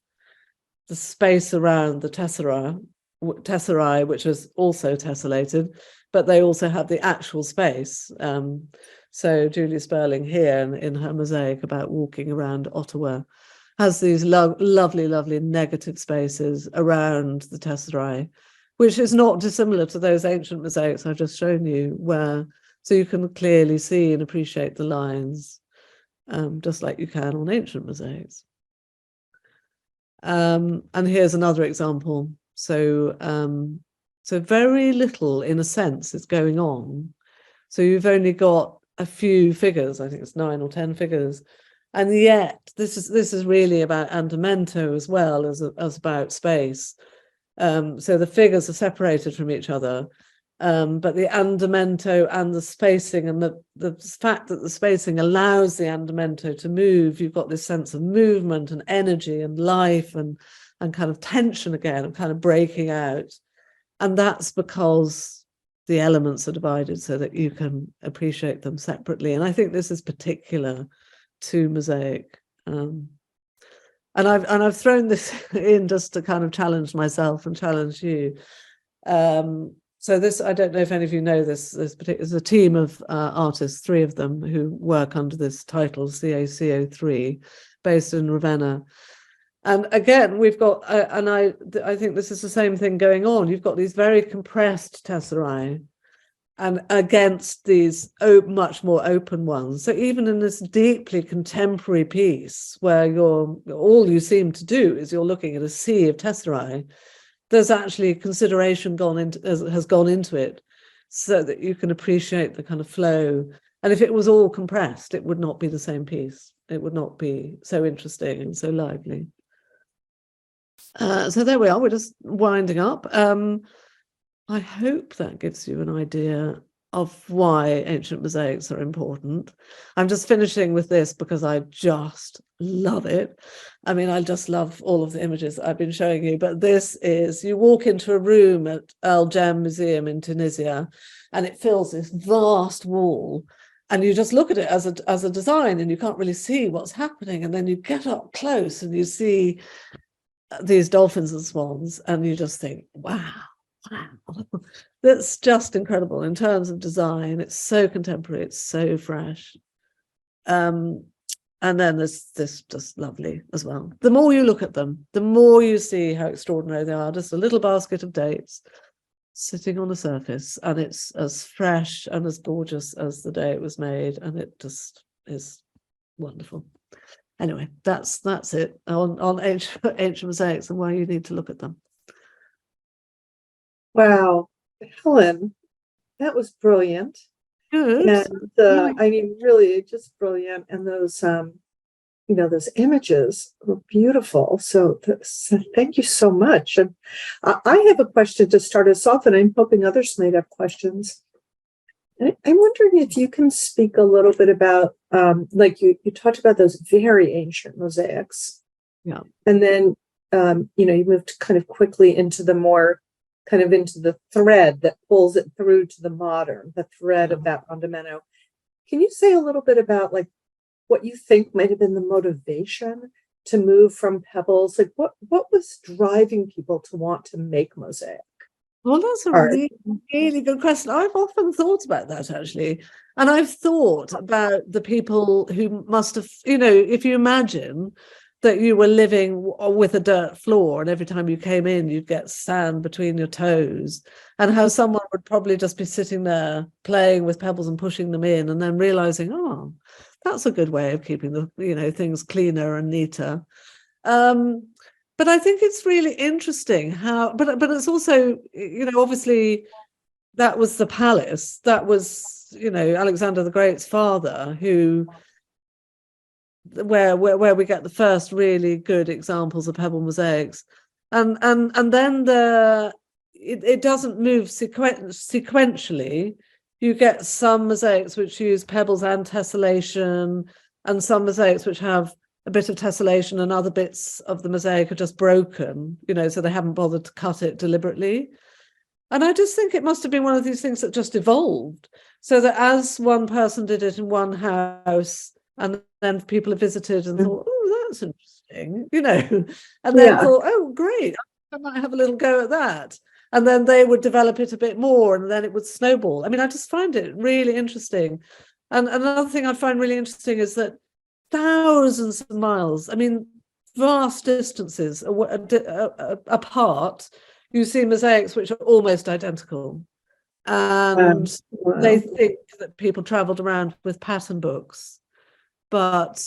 the space around the tesserae, which is also tessellated, but they also have the actual space. So Julia Sperling here in her mosaic about walking around Ottawa has these lovely negative spaces around the tesserae, which is not dissimilar to those ancient mosaics I've just shown you, so you can clearly see and appreciate the lines, just like you can on ancient mosaics. And here's another example. So very little, in a sense, is going on. So you've only got a few figures, I think it's 9 or 10 figures, and yet this is really about andamento as well as about space. So the figures are separated from each other, but the andamento and the spacing, and the fact that the spacing allows the andamento to move, you've got this sense of movement and energy and life and kind of tension again, and kind of breaking out. And that's because the elements are divided so that you can appreciate them separately. And I think this is particular to mosaic. And I've thrown this in just to kind of challenge myself and challenge you. So this, I don't know if any of you know this particular, is a team of artists, 3 of them, who work under this title, CACO3, based in Ravenna. And again, we've got, and I think this is the same thing going on. You've got these very compressed tesserae, and against these much more open ones. So even in this deeply contemporary piece, where all you seem to do is you're looking at a sea of tesserae, there's actually consideration has gone into it, so that you can appreciate the kind of flow. And if it was all compressed, it would not be the same piece. It would not be so interesting and so lively. So there we are. We're just winding up. I hope that gives you an idea of why ancient mosaics are important. I'm just finishing with this because I just love it. I mean, I just love all of the images I've been showing you, but this is, you walk into a room at Al Jam Museum in Tunisia, and it fills this vast wall, and you just look at it as a design, and you can't really see what's happening. And then you get up close and you see these dolphins and swans, and you just think, wow. That's just incredible in terms of design. It's so contemporary, it's so fresh. And then there's this just lovely as well. The more you look at them, the more you see how extraordinary they are. Just a little basket of dates sitting on a surface, and it's as fresh and as gorgeous as the day it was made, and it just is wonderful. Anyway, that's it on ancient mosaics and why you need to look at them. Wow, Helen, that was brilliant. Good. And I mean, really just brilliant. And those, those images were beautiful. So thank you so much. And I have a question to start us off, and I'm hoping others might have questions. And I'm wondering if you can speak a little bit about, like you talked about those very ancient mosaics. Yeah. And then, you moved kind of quickly into the more kind of into the thread that pulls it through to the modern, the thread of that fondamento. Can you say a little bit about like what you think might have been the motivation to move from pebbles? Like what was driving people to want to make mosaic? Well, that's a really, really good question. I've often thought about that, actually. And I've thought about the people who must have, if you imagine that you were living with a dirt floor, and every time you came in, you'd get sand between your toes, and how someone would probably just be sitting there playing with pebbles and pushing them in, and then realizing, oh, that's a good way of keeping the, things cleaner and neater. But I think it's really interesting how, but it's also, obviously that was the palace. That was, Alexander the Great's father, where we get the first really good examples of pebble mosaics, and then it doesn't move sequentially. You get some mosaics which use pebbles and tessellation, and some mosaics which have a bit of tessellation, and other bits of the mosaic are just broken, so they haven't bothered to cut it deliberately. And I just think it must have been one of these things that just evolved, so that as one person did it in one house, and then people have visited and thought, oh, that's interesting, and then thought, oh, great, I might have a little go at that. And then they would develop it a bit more, and then it would snowball. I mean, I just find it really interesting. And another thing I find really interesting is that thousands of miles, I mean, vast distances apart, you see mosaics which are almost identical. And they think that people traveled around with pattern books. But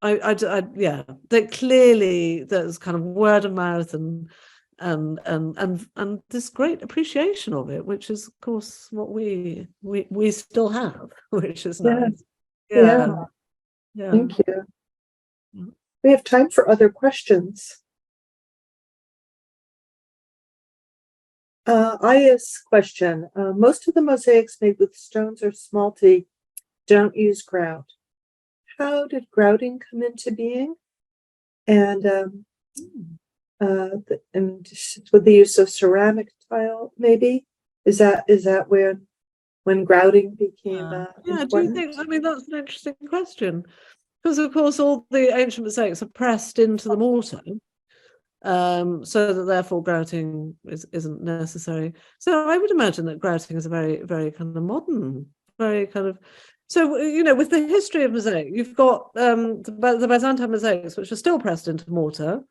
they clearly, there's kind of word of mouth and this great appreciation of it, which is of course what we still have, which is nice. Yeah. Thank you. We have time for other questions. Aya's question: most of the mosaics made with stones or smalty don't use grout. How did grouting come into being? And with the use of ceramic tile, maybe is that when grouting became do you think? I mean, that's an interesting question. Because of course all the ancient mosaics are pressed into the mortar, so that therefore grouting isn't necessary. So I would imagine that grouting is a very, very kind of modern, very kind of. So with the history of mosaic, you've got the Byzantine mosaics, which are still pressed into mortar,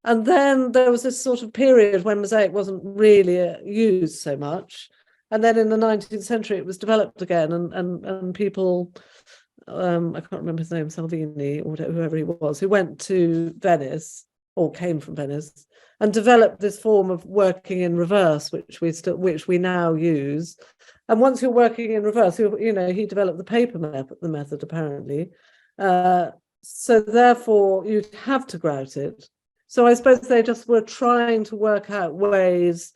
and then there was this sort of period when mosaic wasn't really used so much, and then in the 19th century it was developed again, and people. I can't remember his name, Salvini or whoever he was, who went to Venice or came from Venice and developed this form of working in reverse, which we now use. And once you're working in reverse, he developed the paper method apparently. So therefore, you'd have to grout it. So I suppose they just were trying to work out ways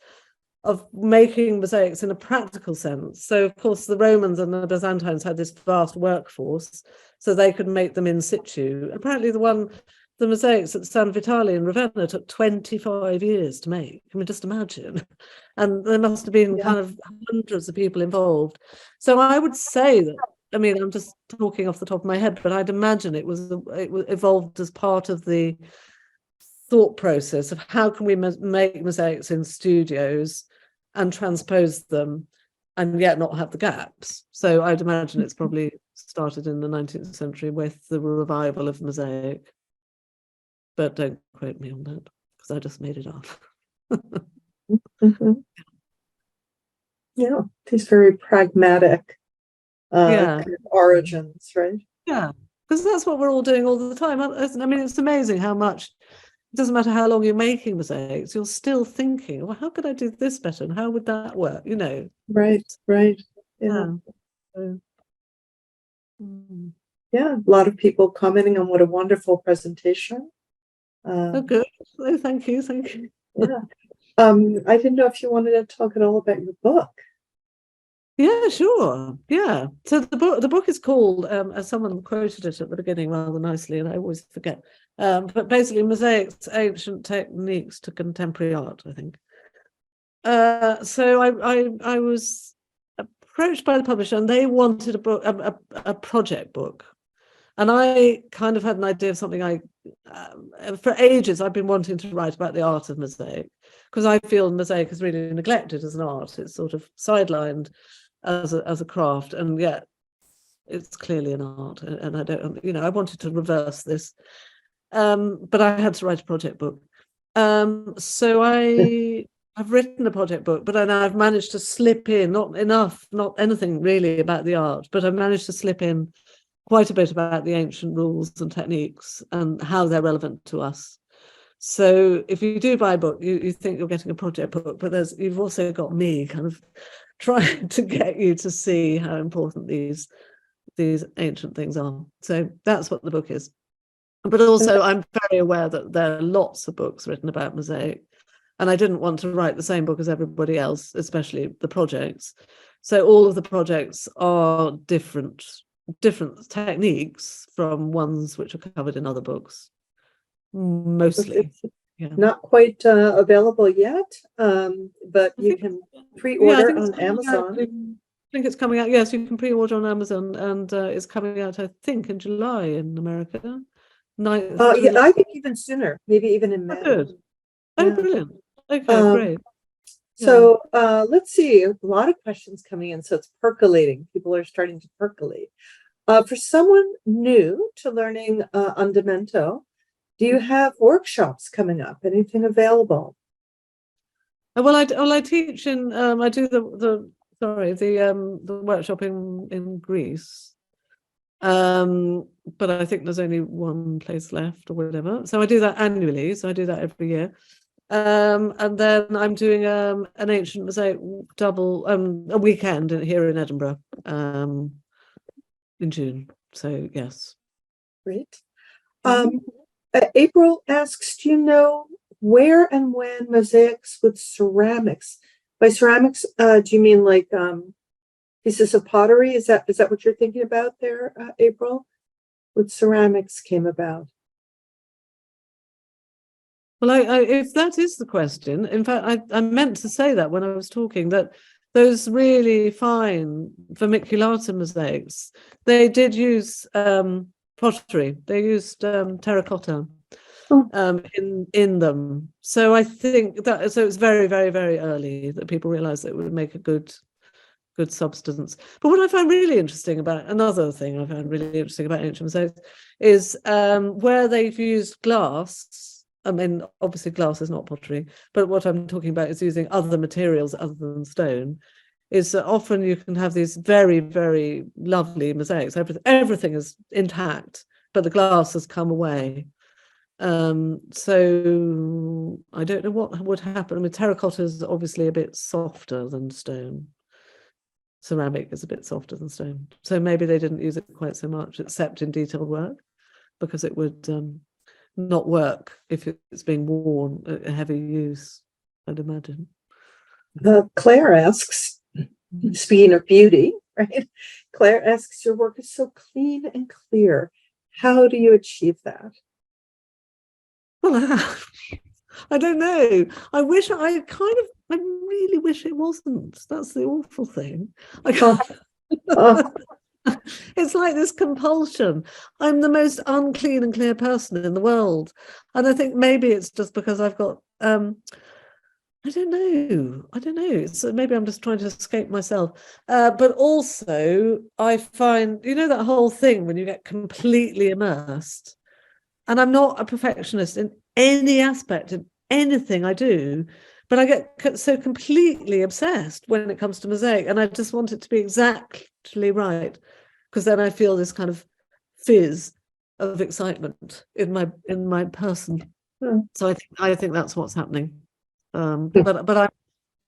of making mosaics in a practical sense. So of course the Romans and the Byzantines had this vast workforce, so they could make them in situ. Apparently the mosaics at San Vitale in Ravenna took 25 years to make. I mean, just imagine. And there must have been kind of hundreds of people involved. So I would say that, I mean, I'm just talking off the top of my head, but I'd imagine it evolved as part of the thought process of how can we make mosaics in studios and transpose them and yet not have the gaps. So I'd imagine it's probably started in the 19th century with the revival of mosaic, but don't quote me on that because I just made it up. Mm-hmm. Yeah, these very pragmatic kind of origins, right? Yeah, because that's what we're all doing all the time. I mean, it's amazing how much. It doesn't matter how long you're making mosaics, you're still thinking, well, how could I do this better? And how would that work? Right. Yeah. Yeah, a lot of people commenting on what a wonderful presentation. Oh, good. Oh, thank you. Yeah. I didn't know if you wanted to talk at all about your book. Yeah, sure. Yeah. So the book is called, as someone quoted it at the beginning rather nicely, and I always forget. But basically, Mosaics, Ancient Techniques to Contemporary Art, I think. So I was approached by the publisher, and they wanted a book, a project book, and I kind of had an idea of something for ages I've been wanting to write about the art of mosaic, because I feel mosaic is really neglected as an art. It's sort of sidelined as a craft, and yet it's clearly an art. And I don't, I wanted to reverse this, but I had to write a project book. So I've written a project book, but then I've managed to slip in, not anything really about the art, but I've managed to slip in quite a bit about the ancient rules and techniques and how they're relevant to us. So if you do buy a book, you think you're getting a project book, but you've also got me kind of trying to get you to see how important these ancient things are. So that's what the book is. But also I'm very aware that there are lots of books written about mosaic, and I didn't want to write the same book as everybody else, especially the projects. So all of the projects are different techniques from ones which are covered in other books, mostly. Not quite available yet, but you can pre-order on Amazon. I think it's coming out. Yes, you can pre-order on Amazon, and it's coming out, I think, in July in America. I think even sooner, maybe even in May. Good. Yeah. Brilliant. Okay, great. So let's see, a lot of questions coming in, so it's percolating. People are starting to percolate. For someone new to learning Andamento, do you have workshops coming up? Anything available? Well, I teach in I do the workshop in Greece, but I think there's only one place left or whatever. So I do that annually. So I do that every year, and then I'm doing an ancient mosaic double a weekend here in Edinburgh in June. So yes, great. April asks, do you know where and when mosaics with ceramics? By ceramics, do you mean like pieces of pottery? Is that what you're thinking about there, April? With ceramics came about? Well, if that is the question, in fact, I meant to say that when I was talking, that those really fine vermiculata mosaics, they did use pottery. They used terracotta Oh. in them. So I think that it's very, very, very early that people realized that it would make a good substance. But what I found really interesting about another thing I found really interesting about ancient mosaics is where they've used glass. I mean, obviously glass is not pottery, but what I'm talking about is using other materials other than stone. Is that often you can have these very, very lovely mosaics. Everything is intact, but the glass has come away. So I don't know what would happen. I mean, terracotta is obviously a bit softer than stone. Ceramic is a bit softer than stone. So maybe they didn't use it quite so much, except in detailed work, because it would not work if it's being worn a heavy use, I'd imagine. Claire asks, speaking of beauty, right? Claire asks, your work is so clean and clear. How do you achieve that? Well, I don't know. I really wish it wasn't. That's the awful thing. It's like this compulsion. I'm the most unclean and clear person in the world. And I think maybe it's just because I've got, I don't know. So maybe I'm just trying to escape myself. But also I find, that whole thing when you get completely immersed, and I'm not a perfectionist in any aspect of anything I do, but I get so completely obsessed when it comes to mosaic, and I just want it to be exactly right, because then I feel this kind of fizz of excitement in my person. So I think that's what's happening. But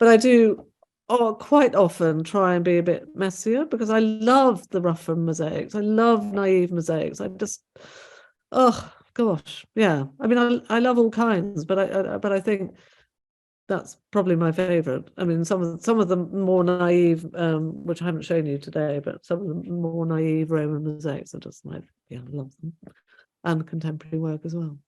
I do quite often try and be a bit messier, because I love the rougher mosaics. I love naive mosaics. I just, oh gosh, yeah. I mean, I love all kinds, but I think that's probably my favorite. I mean, some of them more naive, which I haven't shown you today, but some of the more naive Roman mosaics are just I love them, and contemporary work as well.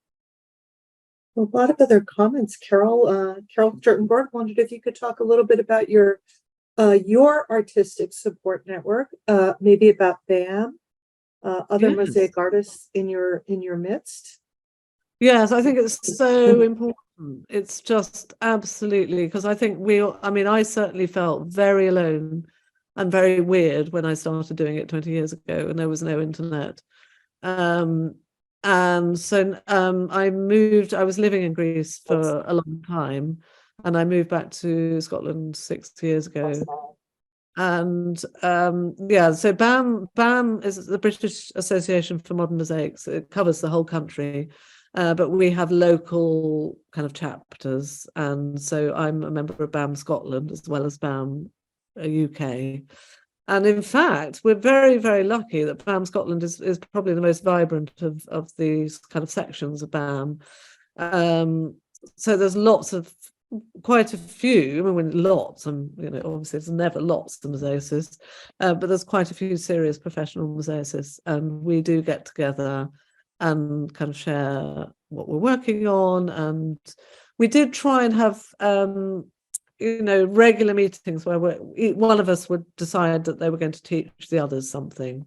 A lot of other comments. Carol Sturtenberg wondered if you could talk a little bit about your artistic support network, maybe about BAM, other Yes. mosaic artists in your midst. Yes, I think it's so important. It's just absolutely, because I think I certainly felt very alone and very weird when I started doing it 20 years ago, and there was no internet. And so I was living in Greece for a long time, and I moved back to Scotland 6 years ago. And so BAM is the British Association for Modern Mosaics. It covers the whole country, but we have local kind of chapters, and so I'm a member of BAM Scotland as well as BAM UK. And in fact, we're very, very lucky that BAM Scotland is probably the most vibrant of these kind of sections of BAM. So there's quite a few. I mean, lots, and obviously there's never lots of mosaicists, but there's quite a few serious professional mosaicists, and we do get together and kind of share what we're working on. And we did try and have regular meetings where one of us would decide that they were going to teach the others something.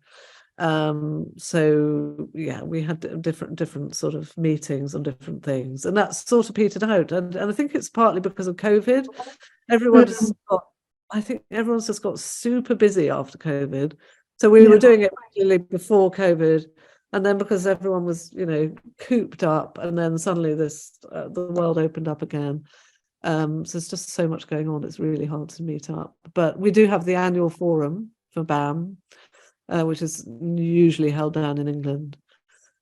So yeah, we had different sort of meetings on different things, and that sort of petered out. And I think it's partly because of COVID. I think everyone's just got super busy after COVID. So we were doing it regularly before COVID, and then because everyone was cooped up, and then suddenly the world opened up again. So there's just so much going on, it's really hard to meet up. But we do have the annual forum for BAM, which is usually held down in England,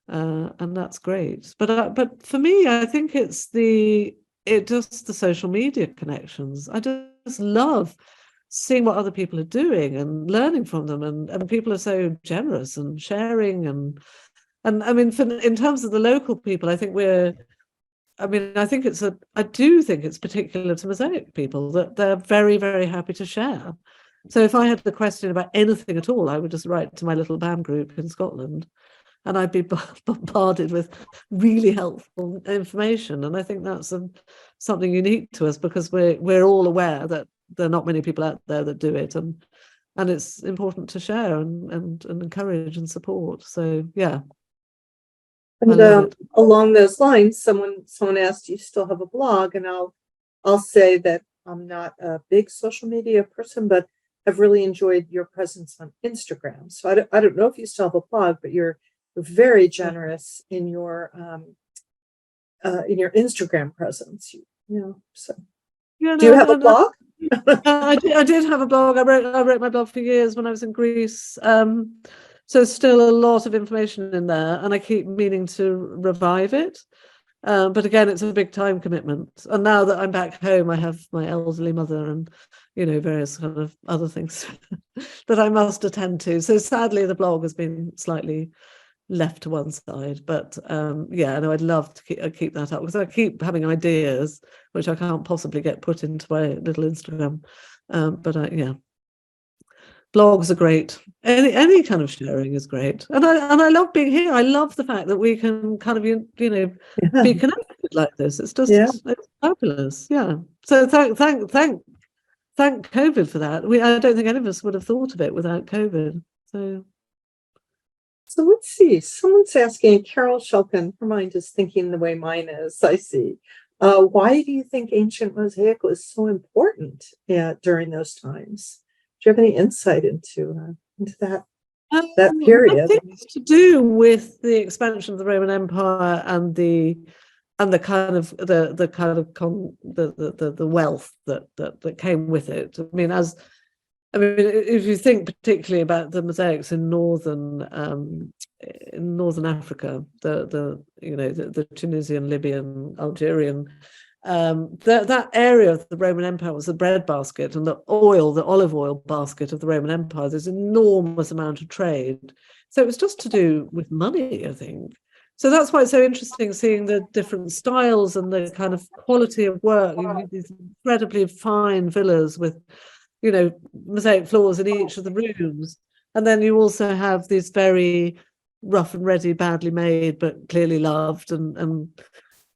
and that's great. But for me, I think it's just the social media connections. I just love seeing what other people are doing and learning from them, and people are so generous and sharing, and I mean, in terms of the local people, I think I do think it's particular to mosaic people that they're very, very happy to share. So if I had a question about anything at all, I would just write to my little BAM group in Scotland, and I'd be bombarded with really helpful information. And I think that's something unique to us, because we're all aware that there are not many people out there that do it, and it's important to share and encourage and support. So yeah, And love it. along those lines, someone asked, "Do you still have a blog?" And I'll say that I'm not a big social media person, but I've really enjoyed your presence on Instagram. So I don't know if you still have a blog, but you're very generous in your Instagram presence. So Yeah, do you have a no, blog? I did have a blog. I wrote my blog for years when I was in Greece. So still a lot of information in there, and I keep meaning to revive it. But again, it's a big time commitment. And now that I'm back home, I have my elderly mother and, various kind of other things that I must attend to. So sadly, the blog has been slightly left to one side. But yeah, no, I'd love to keep that up because I keep having ideas which I can't possibly get put into my little Instagram. Yeah, blogs are great. Any kind of sharing is great, and I love being here. I love the fact that we can kind of Yeah. be connected like this. It's just Yeah. it's fabulous. Yeah. So thank COVID for that. I don't think any of us would have thought of it without COVID. So let's see. Someone's asking, Carol Shulkin, her mind is thinking the way mine is, I see. Why do you think ancient Mosaic was so important during those times? Do you have any insight into that period? I think it's to do with the expansion of the Roman Empire and the kind of the wealth that came with it. I mean, if you think particularly about the mosaics in northern Africa, the Tunisian, Libyan, Algerian, that area of the Roman Empire was the breadbasket, and the olive oil basket of the Roman Empire. There's enormous amount of trade, so it was just to do with money, I think. So that's why it's so interesting seeing the different styles and the kind of quality of work. These incredibly fine villas with, mosaic floors in each of the rooms. And then you also have these very rough and ready, badly made, but clearly loved and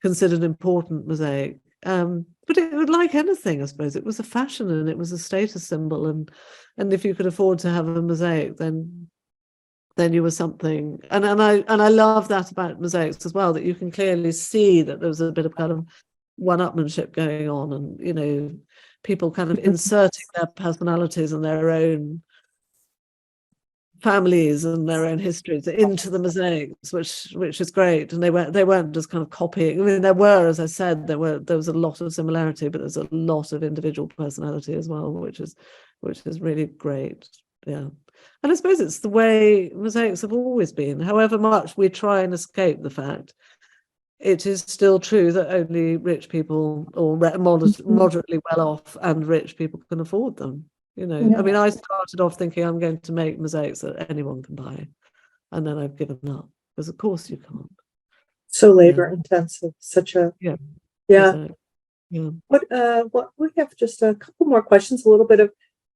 considered important mosaic. But it was like anything, I suppose. It was a fashion and it was a status symbol. And if you could afford to have a mosaic, then you were something. And I love that about mosaics as well, that you can clearly see that there was a bit of kind of one-upmanship going on, and people kind of inserting their personalities and their own families and their own histories into the mosaics, which is great. And they weren't just kind of copying. I mean, there were, as I said, there was a lot of similarity, but there's a lot of individual personality as well, which is really great. Yeah. And I suppose it's the way mosaics have always been. However much we try and escape the fact, it is still true that only rich people or moderately well off and rich people can afford them. Yeah. I mean, I started off thinking I'm going to make mosaics that anyone can buy, and then I've given up because of course you can't. So labor intensive, such a yeah. Exactly. Yeah. What we have just a couple more questions, a little bit of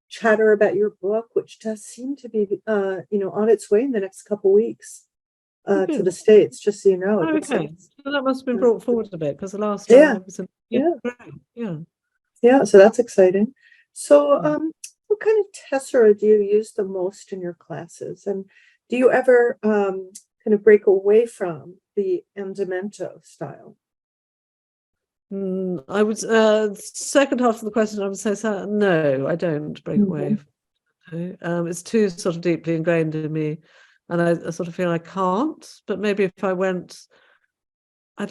chatter about your book, which does seem to be on its way in the next couple weeks to the States, just so you know. Okay, so that must have been brought forward a bit because the last time it was so that's exciting. So what kind of tessera do you use the most in your classes, and do you ever kind of break away from the andamento style? I would second half of the question I would say no, I don't break away. It's too sort of deeply ingrained in me, and I sort of feel I can't. But maybe if I went, I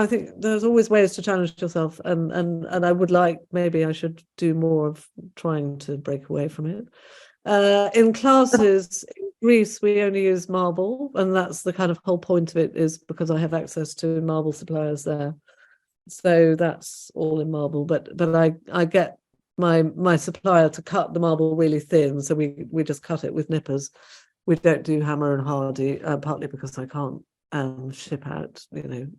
think there's always ways to challenge yourself, and I would maybe I should do more of trying to break away from it. In classes in Greece, we only use marble, and that's the kind of whole point of it, is because I have access to marble suppliers there. So that's all in marble, but I get my supplier to cut the marble really thin, so we just cut it with nippers. We don't do hammer and hardy, partly because I can't ship out 10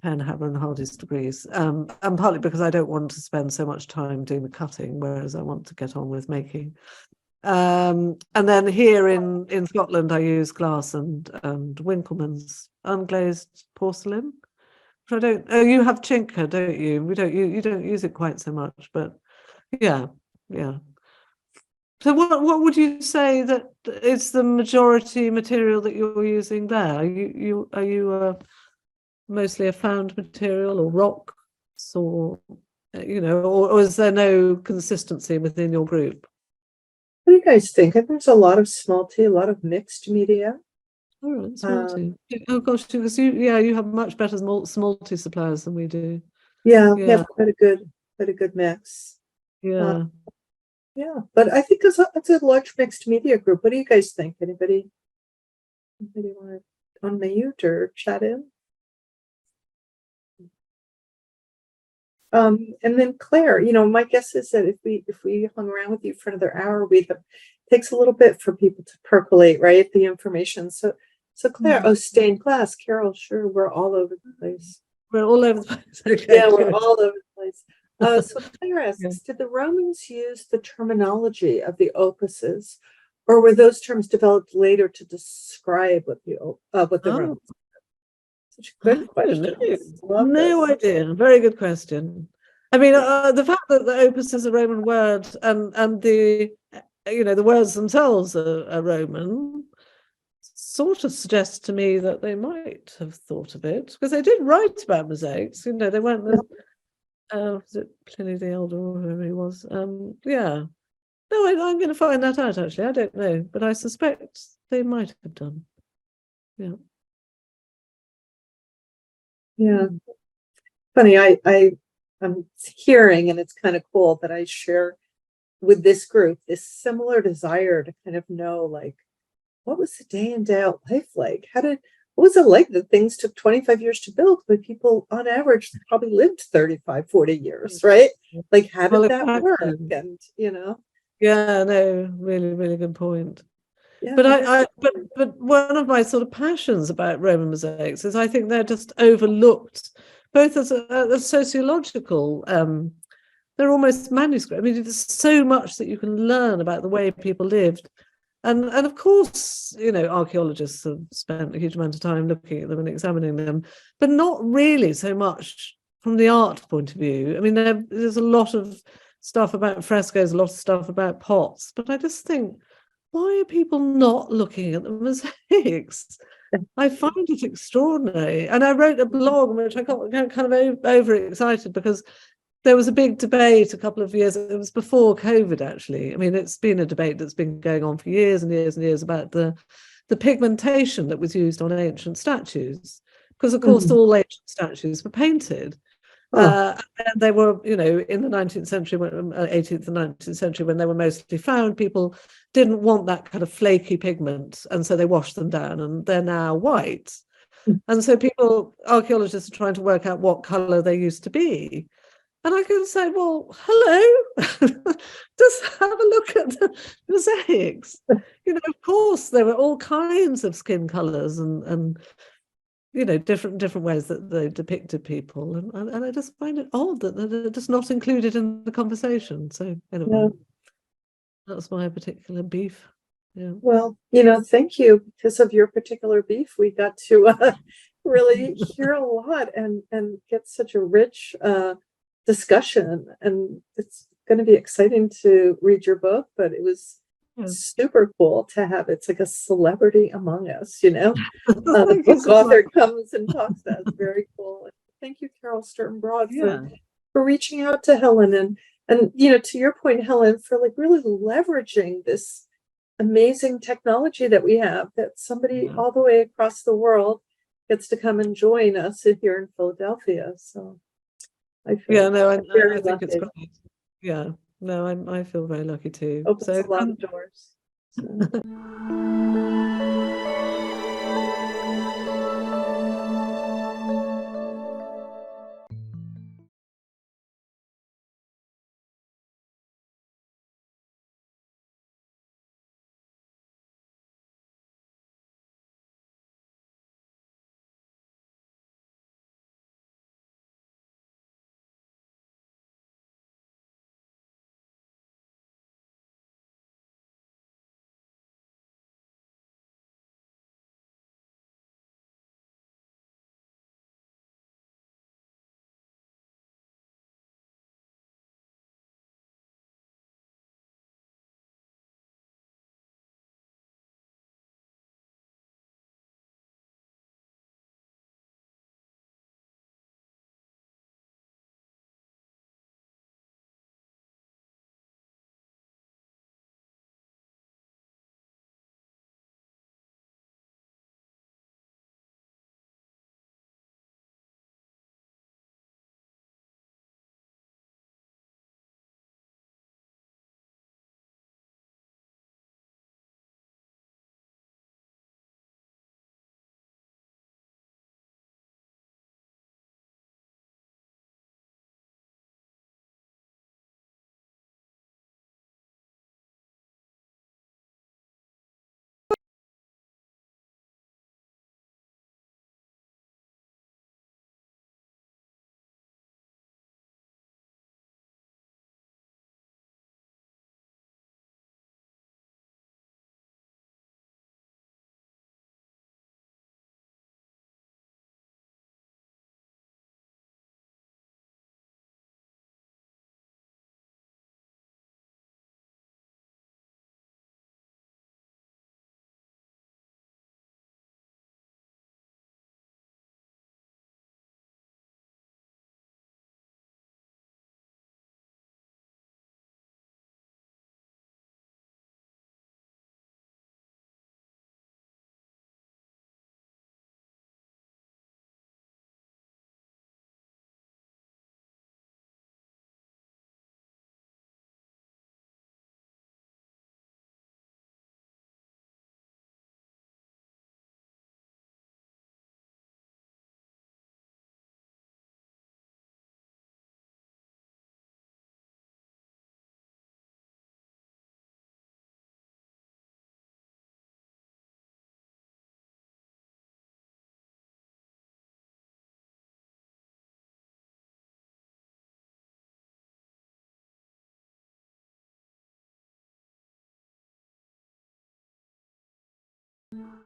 hammer and hardy's to Greece, and partly because I don't want to spend so much time doing the cutting, whereas I want to get on with making. And then here in Scotland, I use glass and Winckelmann's unglazed porcelain. I don't. Oh, you have chinker, don't you? We don't. You don't use it quite so much, but yeah. So what would you say that is the majority material that you're using there? Are you mostly a found material or rocks, or or is there no consistency within your group? What do you guys think? And there's a lot of smalty, a lot of mixed media. Oh, that's multi. Oh gosh, because you have much better multi suppliers than we do. Yeah, we Yeah, have quite a good mix. Uh, yeah. yeah, but I think it's a large mixed media group. What do you guys think? Anybody want to unmute or chat in? And then Claire, my guess is that if we hung around with you for another hour, takes a little bit for people to percolate, right? The information. So Claire, oh, stained glass, Carol, sure, we're all over the place. We're all over the place. Okay, Yeah, we're good. all over the place. So Claire Yeah. asks, did the Romans use the terminology of the opuses, or were those terms developed later to describe what the Oh, Romans? Such a I good don't know. question. Love No this. idea. Very good question. I mean, the fact that the opus is a Roman word and the the words themselves are Roman sort of suggests to me that they might have thought of it, because they did write about mosaics. They weren't was it Pliny the Elder or whoever he was? Yeah. No, I'm going to find that out, actually. I don't know, but I suspect they might have done. Yeah. Yeah. Funny, I'm hearing, and it's kind of cool that I share with this group this similar desire to kind of know, like, what was the day in day out life like? What was it like that things took 25 years to build, but people on average probably lived 35, 40 years, right? Like, how Well, did that work? exactly. And Yeah, no, really, really good point. yeah, But it is. but one of my sort of passions about Roman mosaics is I think they're just overlooked, both as a sociological. They're almost manuscript. I mean, there's so much that you can learn about the way people lived, and of course, archaeologists have spent a huge amount of time looking at them and examining them, but not really so much from the art point of view. I mean, there's a lot of stuff about frescoes, a lot of stuff about pots, but I just think, why are people not looking at the mosaics? I find it extraordinary. And I wrote a blog in which I got kind of overexcited because there was a big debate a couple of years. It was before COVID, actually. I mean, it's been a debate that's been going on for years and years and years about the pigmentation that was used on ancient statues. Because, of course, Mhm. all ancient statues were painted. Oh, And they were, in the 19th century, 18th and 19th century, when they were mostly found, people didn't want that kind of flaky pigment. And so they washed them down and they're now white. And so archaeologists are trying to work out what colour they used to be. And I can say, well, hello, just have a look at the mosaics. Of course, there were all kinds of skin colours and different ways that they depicted people, and I just find it odd that they're just not included in the conversation. So anyway, yeah. that's my particular beef. Yeah. Well, thank you. Because of your particular beef, we got to really hear a lot and get such a rich discussion. And it's going to be exciting to read your book, but it was Yeah. super cool to have it's like a celebrity among us, the Thank you book so author much. comes and talks to us. Very cool. Thank you, Carol Sturton Broad, Yeah. for reaching out to Helen and to your point, Helen, for like really leveraging this amazing technology that we have, that somebody all the way across the world gets to come and join us here in Philadelphia. So I Yeah, feel no, very I think it's lucky. great. Yeah, no, I feel very lucky too. Opens So a lot of doors. So.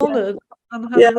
Honored and have Yeah. a